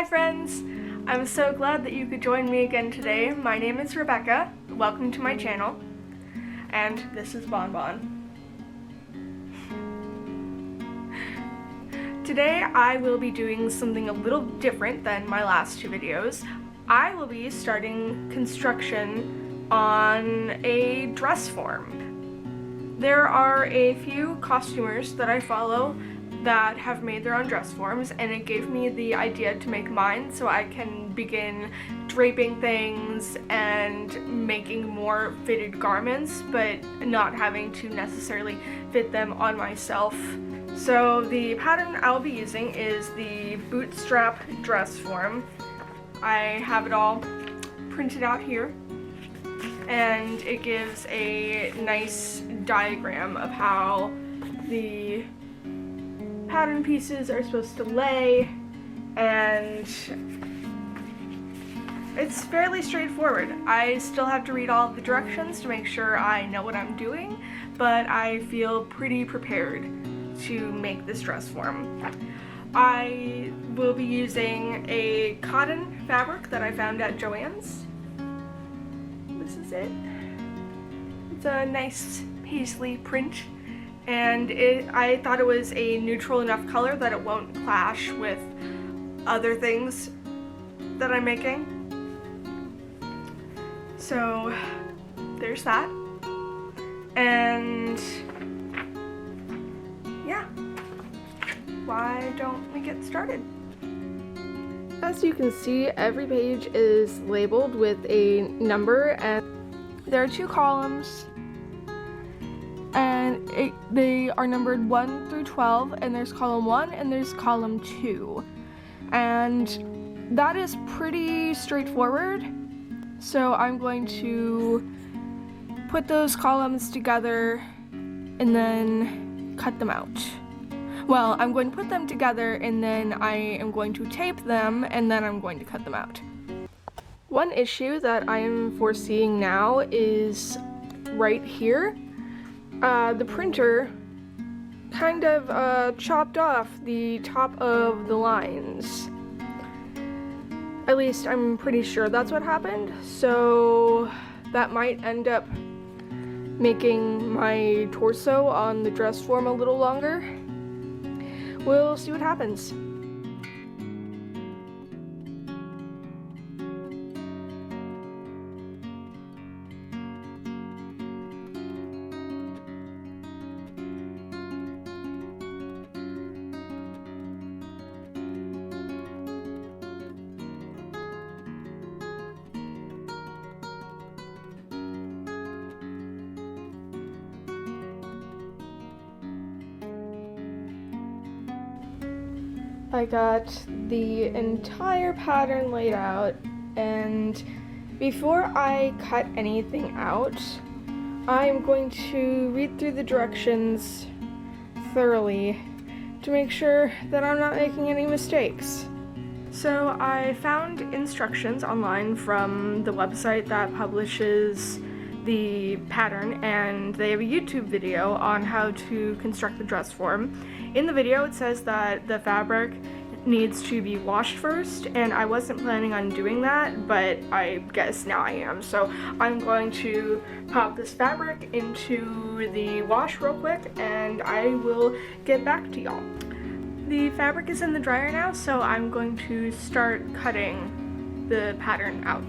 Hi friends! I'm so glad that you could join me again today. My name is Rebecca. Welcome to my channel. And this is Bon Bon. Today I will be doing something a little different than my last two videos. I will be starting construction on a dress form. There are a few costumers that I follow that have made their own dress forms, and it gave me the idea to make mine so I can begin draping things and making more fitted garments, but not having to necessarily fit them on myself. So the pattern I'll be using is the bootstrap dress form. I have it all printed out here, and it gives a nice diagram of how the pattern pieces are supposed to lay, and it's fairly straightforward. I still have to read all of the directions to make sure I know what I'm doing, but I feel pretty prepared to make this dress form. I will be using a cotton fabric that I found at Joann's. This is it. It's a nice paisley print, and I thought it was a neutral enough color that it won't clash with other things that I'm making. So there's that. And yeah, why don't we get started? As you can see, every page is labeled with a number, and there are two columns, and they are numbered 1 through 12, and there's column 1 and there's column 2. And that is pretty straightforward. So I'm going to put those columns together and then cut them out. Well, I'm going to put them together and then I am going to tape them and then I'm going to cut them out. One issue that I am foreseeing now is right here. The printer kind of chopped off the top of the lines. At least I'm pretty sure that's what happened, so that might end up making my torso on the dress form a little longer. We'll see what happens. I got the entire pattern laid out, and before I cut anything out, I'm going to read through the directions thoroughly to make sure that I'm not making any mistakes. So I found instructions online from the website that publishes the pattern, and they have a YouTube video on how to construct the dress form. In the video it says that the fabric needs to be washed first, and I wasn't planning on doing that, but I guess now I am. So I'm going to pop this fabric into the wash real quick and I will get back to y'all. The fabric is in the dryer now, so I'm going to start cutting the pattern out.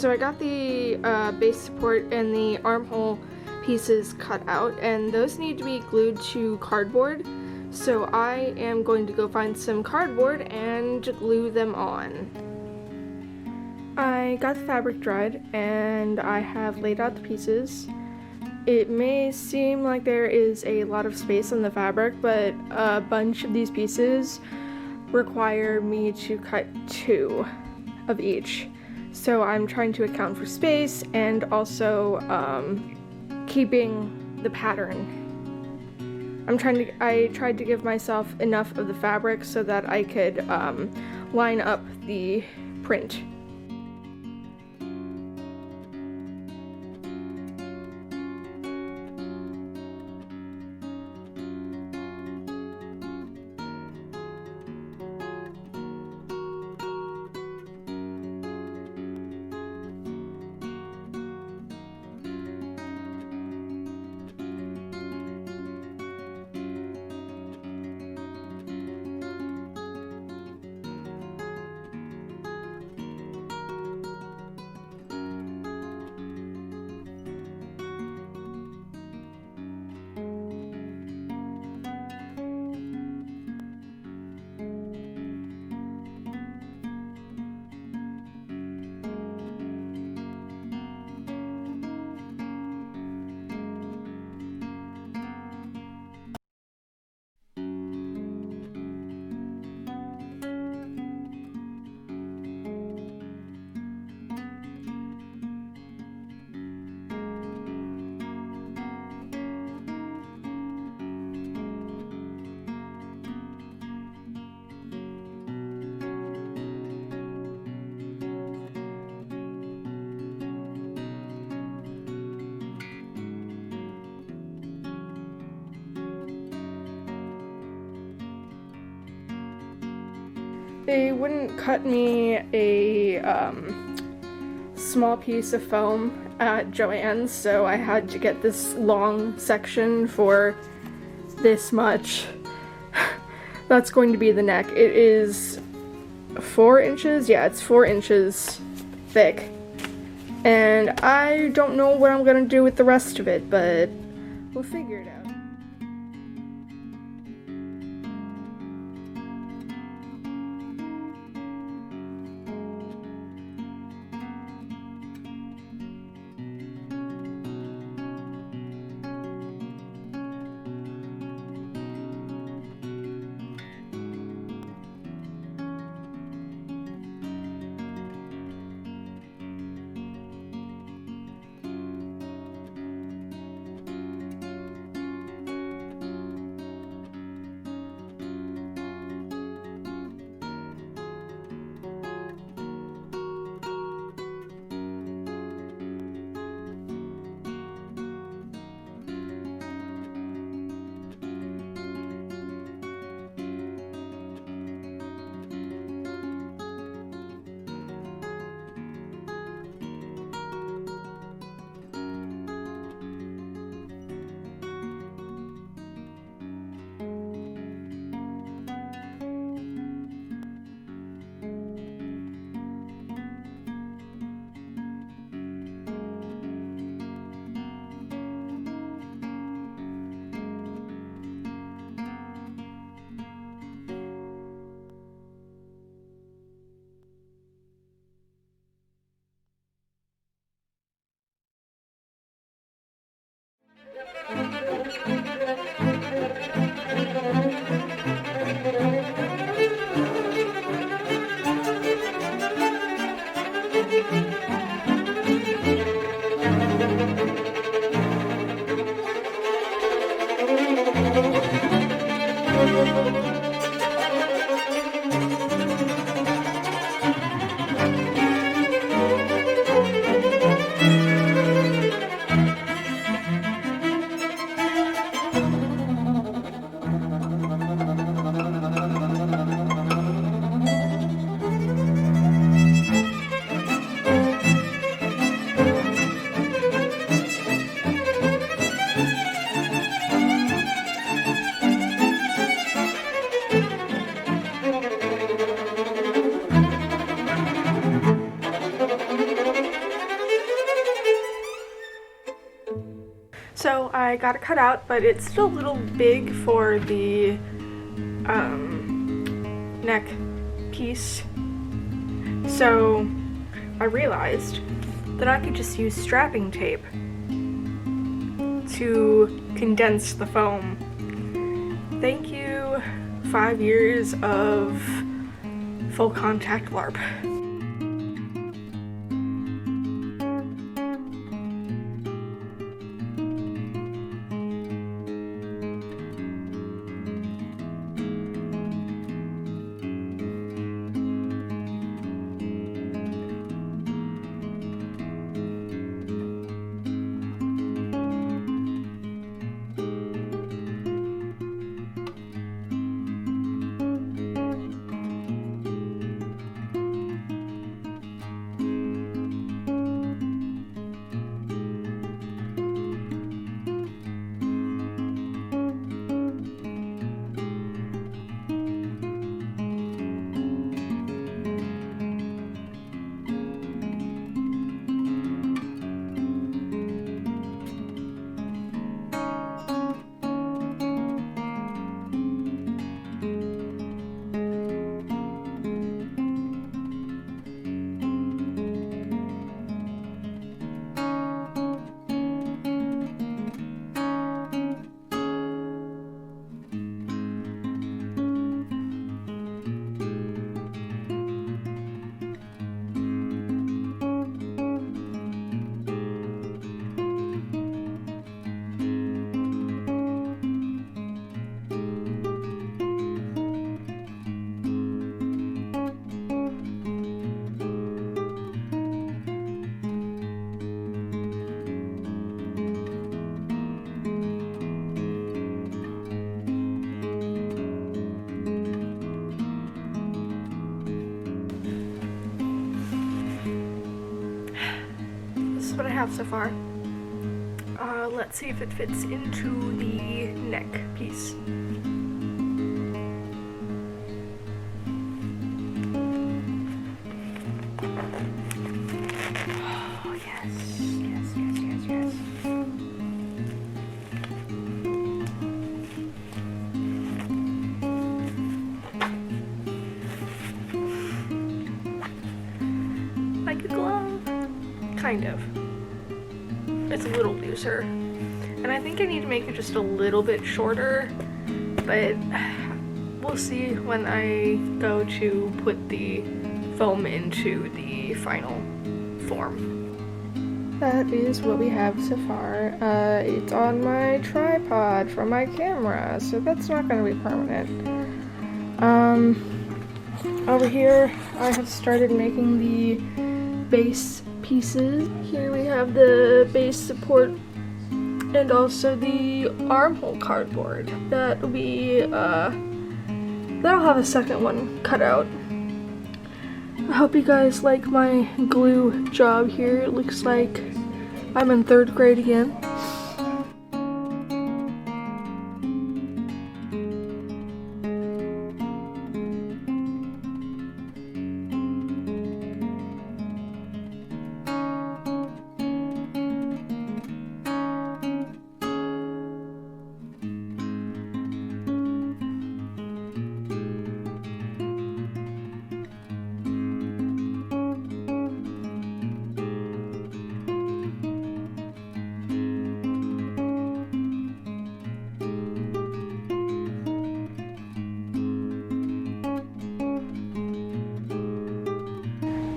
So I got the base support and the armhole pieces cut out, and those need to be glued to cardboard. So I am going to go find some cardboard and glue them on. I got the fabric dried and I have laid out the pieces. It may seem like there is a lot of space on the fabric, but a bunch of these pieces require me to cut 2 of each. So I'm trying to account for space and also keeping the pattern. I tried to give myself enough of the fabric so that I could line up the print. They wouldn't cut me a small piece of foam at Joann's, so I had to get this long section for this much. That's going to be the neck. It is 4 inches? Yeah, it's 4 inches thick. And I don't know what I'm gonna do with the rest of it, but we'll figure it out. I got it cut out, but it's still a little big for the neck piece. So I realized that I could just use strapping tape to condense the foam. Thank you, 5 years of full contact LARP. This is what I have so far. Let's see if it fits into the neck piece. Oh, yes, yes, yes, yes, yes. Like a glove. Kind of. It's a little looser. And I think I need to make it just a little bit shorter, but we'll see when I go to put the foam into the final form. That is what we have so far. It's on my tripod for my camera, so that's not going to be permanent. Over here, I have started making the base pieces. Here we have the base support and also the armhole cardboard. That'll have a second one cut out. I hope you guys like my glue job here. It looks like I'm in 3rd grade again.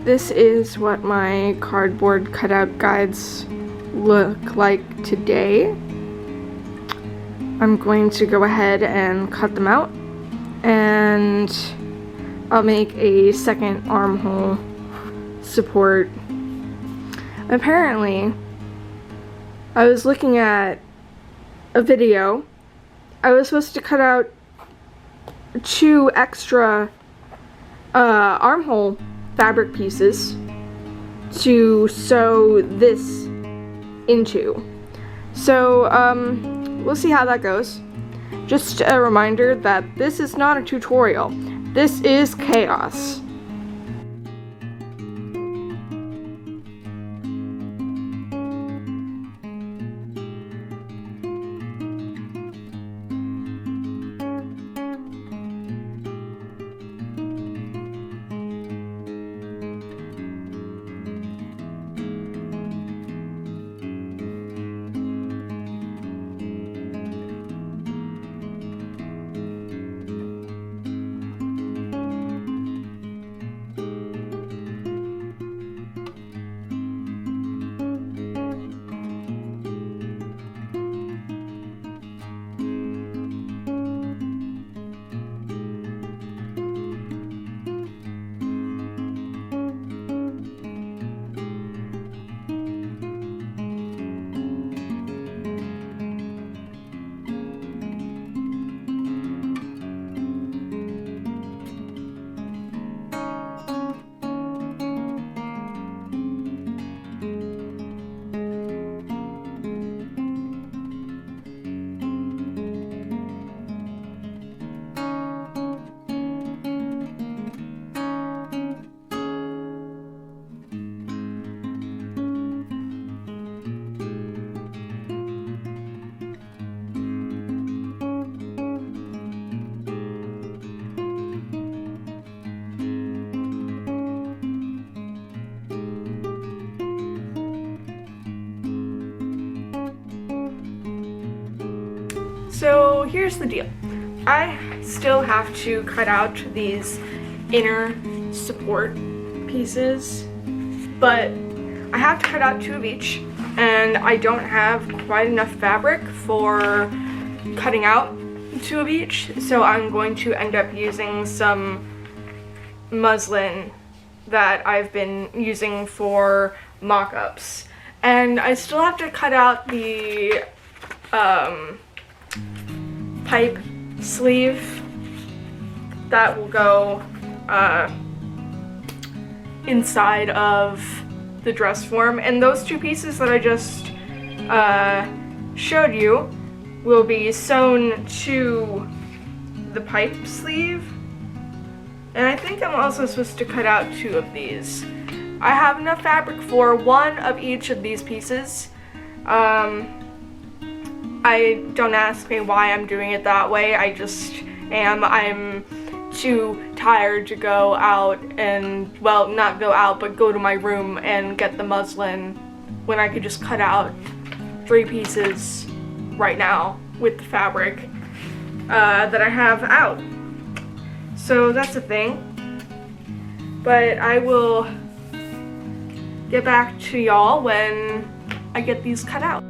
This is what my cardboard cutout guides look like today. I'm going to go ahead and cut them out, and I'll make a second armhole support. Apparently, I was looking at a video. I was supposed to cut out 2 extra armhole fabric pieces to sew this into. So we'll see how that goes. Just a reminder that this is not a tutorial. This is chaos. So here's the deal. I still have to cut out these inner support pieces, but I have to cut out 2 of each, and I don't have quite enough fabric for cutting out 2 of each, so I'm going to end up using some muslin that I've been using for mock-ups. And I still have to cut out the pipe sleeve that will go inside of the dress form, and those 2 pieces that I just showed you will be sewn to the pipe sleeve. And I think I'm also supposed to cut out 2 of these. I have enough fabric for 1 of each of these pieces. I don't ask me why I'm doing it that way, I just am. I'm too tired to go out and, well, not go out, but go to my room and get the muslin when I could just cut out 3 pieces right now with the fabric that I have out. So that's a thing. But I will get back to y'all when I get these cut out.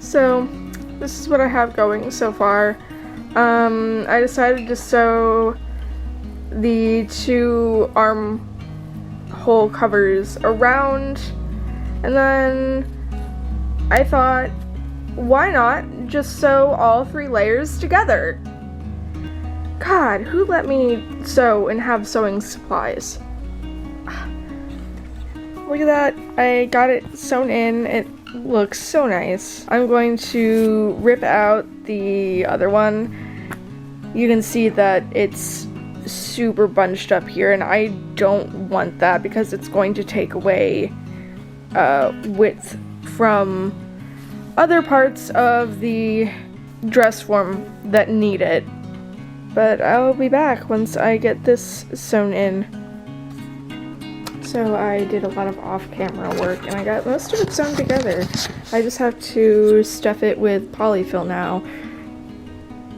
So this is what I have going so far. I decided to sew the 2 armhole covers around, and then I thought, why not just sew all 3 layers together? God, who let me sew and have sewing supplies? Look at that, I got it sewn in. It looks so nice. I'm going to rip out the other one. You can see that it's super bunched up here, and I don't want that because it's going to take away width from other parts of the dress form that need it. But I'll be back once I get this sewn in. So I did a lot of off-camera work, and I got most of it sewn together. I just have to stuff it with polyfill now,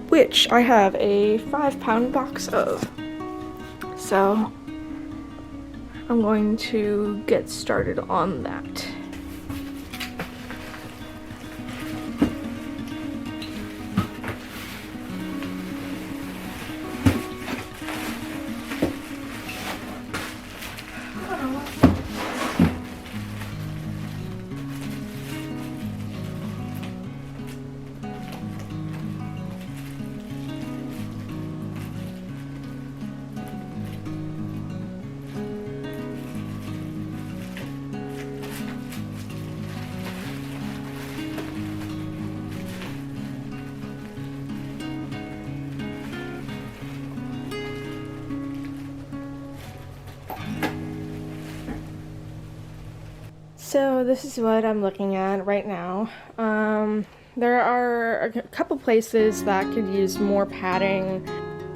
which I have a 5-pound box of. So I'm going to get started on that. So this is what I'm looking at right now. There are a couple places that could use more padding,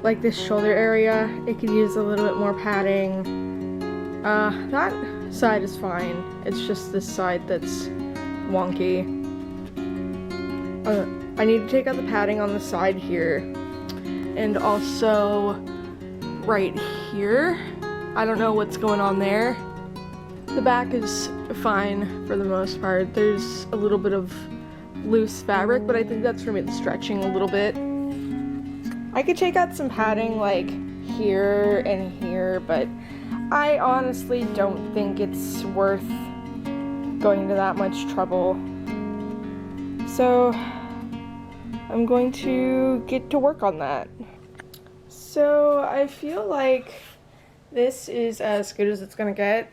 like this shoulder area. It could use a little bit more padding. That side is fine. It's just this side that's wonky. I need to take out the padding on the side here, and also right here. I don't know what's going on there. The back is fine for the most part. There's a little bit of loose fabric, but I think that's from it stretching a little bit. I could take out some padding like here and here, but I honestly don't think it's worth going to that much trouble. So I'm going to get to work on that. So I feel like this is as good as it's gonna get.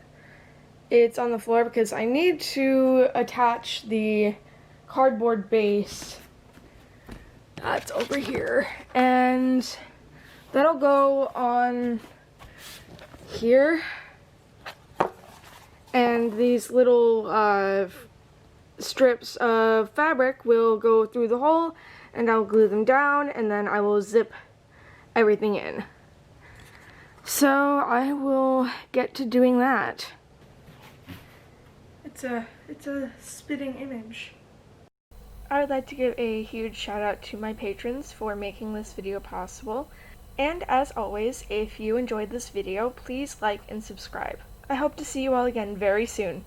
It's on the floor because I need to attach the cardboard base that's over here, and that'll go on here, and these little strips of fabric will go through the hole, and I'll glue them down, and then I will zip everything in. So I will get to doing that. It's a spitting image. I would like to give a huge shout out to my patrons for making this video possible. And as always, if you enjoyed this video, please like and subscribe. I hope to see you all again very soon.